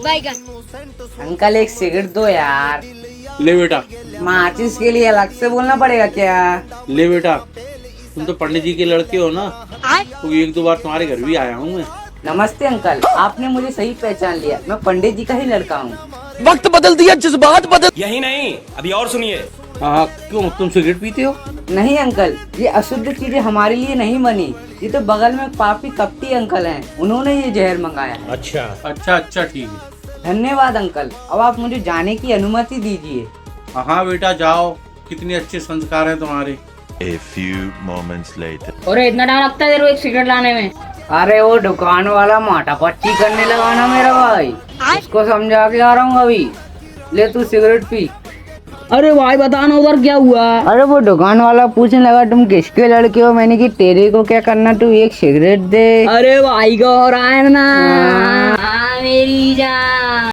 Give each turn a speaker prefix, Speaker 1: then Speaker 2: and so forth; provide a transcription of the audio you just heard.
Speaker 1: Uncle एक cigarette दो यार।
Speaker 2: ले बेटा,
Speaker 1: माचिस के लिए अलग से बोलना पड़ेगा क्या?
Speaker 2: ले बेटा, तुम तो पंडित जी के लड़के हो ना, तो एक दो बार तुम्हारे घर भी आया हूँ मैं।
Speaker 1: नमस्ते अंकल, आपने मुझे सही पहचान लिया, मैं पंडित जी का ही लड़का हूँ।
Speaker 3: वक्त बदल दिया, जज्बात बदल।
Speaker 4: यही नहीं, अभी और सुनिए।
Speaker 2: हाँ, क्यों तुम सिगरेट पीते हो?
Speaker 1: नहीं अंकल, ये अशुद्ध चीजें हमारे लिए नहीं बनी। ये तो बगल में पापी कपटी अंकल हैं, उन्होंने ये जहर मंगाया है।
Speaker 4: अच्छा,
Speaker 2: अच्छा ठीक है।
Speaker 1: धन्यवाद अंकल, अब आप मुझे जाने की अनुमति दीजिए।
Speaker 2: हाँ बेटा जाओ, कितने अच्छे संस्कार हैं तुम्हारे।
Speaker 5: A few moments later.
Speaker 6: और इतना टाइम लगता है तेरे को एक सिगरेट लाने में?
Speaker 1: अरे वो दुकान वाला माटा पच्ची करने लगा ना मेरा भाई, उसको समझा के आ रहा हूँ अभी। ले तू सिगरेट पी।
Speaker 6: अरे भाई बता ना उधर क्या हुआ?
Speaker 1: अरे वो दुकान वाला पूछने लगा तुम किसके लड़के हो, मैंने कि तेरे को क्या करना, तू एक सिगरेट दे।
Speaker 6: अरे भाई को हो रहा है ना। मेरी जान।